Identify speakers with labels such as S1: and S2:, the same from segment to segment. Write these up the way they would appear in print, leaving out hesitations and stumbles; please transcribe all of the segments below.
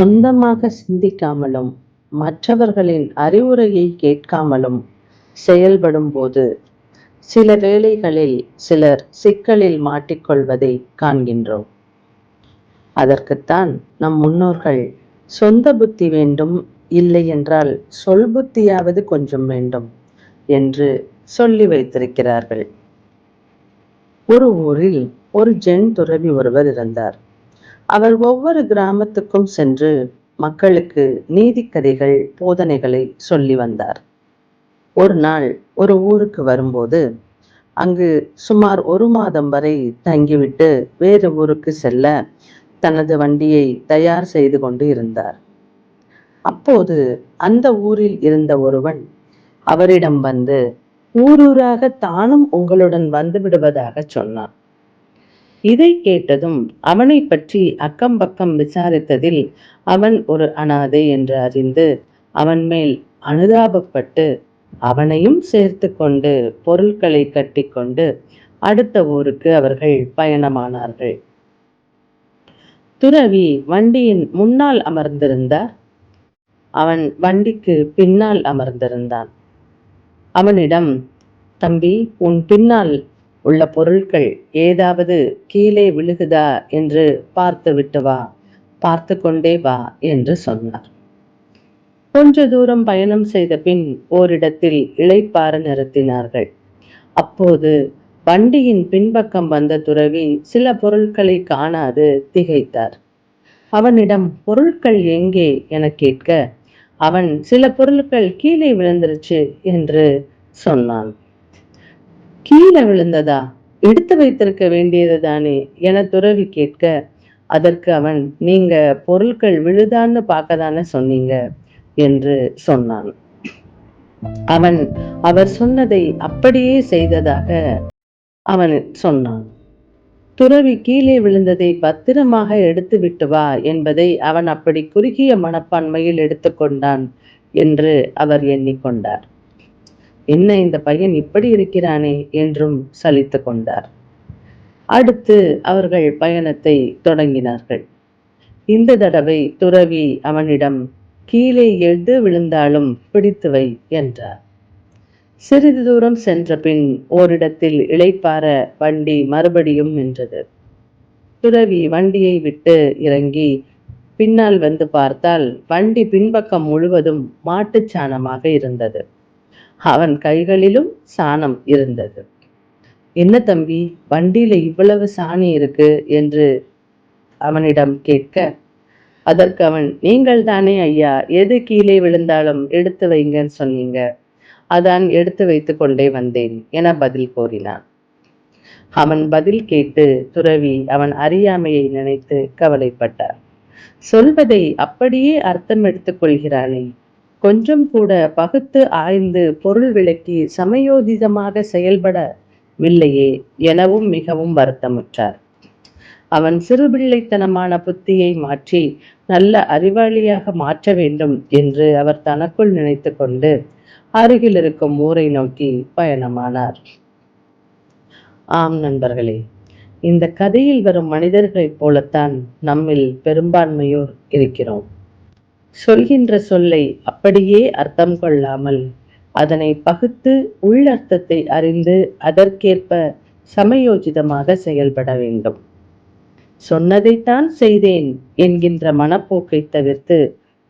S1: சொந்தமாக சிந்திக்காமலும் மற்றவர்களின் அறிவுரையை கேட்காமலும் செயல்படும்போது சில வேளைகளில் சிலர் சிக்கலில் மாட்டிக்கொள்வதை காண்கின்றோம். அதற்குத்தான் நம் முன்னோர்கள் சொந்த புத்தி வேண்டும், இல்லை என்றால் சொல் புத்தியாவது கொஞ்சம் வேண்டும் என்று சொல்லி வைத்திருக்கிறார்கள். ஒரு ஊரில் ஒரு ஜென் துறவி ஒருவர் இருந்தார். அவர் ஒவ்வொரு கிராமத்துக்கும் சென்று மக்களுக்கு நீதிக்கதைகள், போதனைகளை சொல்லி வந்தார். ஒரு நாள் ஒரு ஊருக்கு வரும்போது அங்கு சுமார் 1 மாதம் வரை தங்கிவிட்டு வேறு ஊருக்கு செல்ல தனது வண்டியை தயார் செய்து கொண்டு இருந்தார். அப்போது அந்த ஊரில் இருந்த ஒருவன் அவரிடம் வந்து ஊரூராக தானும் உங்களுடன் வந்து விடுவதாக சொன்னான். இதை கேட்டதும் அவனை பற்றி அக்கம் பக்கம் விசாரித்ததில் அவன் ஒரு அனாதை என்று அறிந்து அவன் மேல் அனுதாபப்பட்டு அவனையும் சேர்த்து கொண்டு பொருட்களை கட்டி கொண்டு அடுத்த ஊருக்கு அவர்கள் பயணமானார்கள். துறவி வண்டியின் முன்னால் அமர்ந்திருந்தார். அவன் வண்டிக்கு பின்னால் அமர்ந்திருந்தான். அவனிடம், தம்பி, உன் பின்னால் உள்ள பொருட்கள் ஏதாவது கீழே விழுகுதா என்று பார்த்து விட்டு வா, பார்த்து கொண்டே வா என்று சொன்னார். கொஞ்ச தூரம் பயணம் செய்த பின் ஓரிடத்தில் இளைப்பாற நிறுத்தினார்கள். அப்போது வண்டியின் பின்பக்கம் வந்த துறவி சில பொருட்களை காணாது திகைத்தார். அவனிடம் பொருட்கள் எங்கே என கேட்க அவன் சில பொருட்கள் கீழே விழுந்துருச்சு என்று சொன்னான். கீழே விழுந்ததா? எடுத்து வைத்திருக்க வேண்டியது தானே என துறவி கேட்க அதற்கு அவன், நீங்க பொருட்கள் விழுதான்னு பார்க்கதானே சொன்னீங்க என்று சொன்னான். அவன் அவர் சொன்னதை அப்படியே செய்ததாக அவன் சொன்னான். துறவி கீழே விழுந்ததை பத்திரமாக எடுத்து விட்டு வா என்பதை அவன் அப்படி குறுகிய மனப்பான்மையில் எடுத்துக்கொண்டான் என்று அவர் எண்ணிக்கொண்டார். என்ன இந்த பையன் இப்படி இருக்கிறானே என்றும் சலித்து கொண்டார். அடுத்து அவர்கள் பயணத்தை தொடங்கினார்கள். இந்த தடவை துறவி அவனிடம், கீழே எது விழுந்தாலும் பிடித்து வை என்றார். சிறிது தூரம் சென்ற பின் ஓரிடத்தில் இளைப்பாற வண்டி மறுபடியும் நின்றது. துறவி வண்டியை விட்டு இறங்கி பின்னால் வந்து பார்த்தால் வண்டி பின்பக்கம் முழுவதும் மாட்டுச் சாணமாக இருந்தது. அவன் கைகளிலும் சாணம் இருந்தது. என்ன தம்பி, வண்டியில இவ்வளவு சாணி இருக்கு என்று அவனிடம் கேட்க அதற்கு அவன், நீங்கள் தானே ஐயா எது கீழே விழுந்தாலும் எடுத்து வைங்கன்னு சொன்னீங்க, அதான் எடுத்து வைத்து கொண்டே வந்தேன் என பதில் கூறினான். அவன் பதில் கேட்டு துறவி அவன் அறியாமையை நினைத்து கவலைப்பட்டார். சொல்வதை அப்படியே அர்த்தம் எடுத்துக் கொள்கிறானே, கொஞ்சம் கூட பகுத்து ஆய்ந்து பொருள் விளக்கி சமயோதிதமாக செயல்படவில்லையே எனவும் மிகவும் வருத்தமுற்றார். அவன் சிறுபிள்ளைத்தனமான புத்தியை மாற்றி நல்ல அறிவாளியாக மாற்ற வேண்டும் என்று அவர் தனக்குள் நினைத்து கொண்டு அருகில் இருக்கும் ஊரை நோக்கி பயணமானார். ஆம் நண்பர்களே, இந்த கதையில் வரும் மனிதர்களைப் போலத்தான் நம்மில் பெரும்பான்மையோர் இருக்கிறோம். சொல்கின்ற சொல்லை அப்படியே அர்த்தம் கொள்ளாமல் அதனை பகுத்து உள்ளர்த்தத்தை அறிந்து அதற்கேற்ப சமயோஜிதமாக செயல்பட வேண்டும். சொன்னதைத்தான் செய்தேன் என்கின்ற மனப்போக்கை தவிர்த்து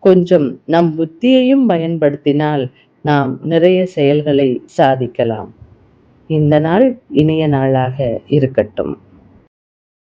S1: கொஞ்சம் நம் புத்தியையும் பயன்படுத்தினால் நாம் நிறைய செயல்களை சாதிக்கலாம். இந்த நாள் இனிய நாளாக இருக்கட்டும்.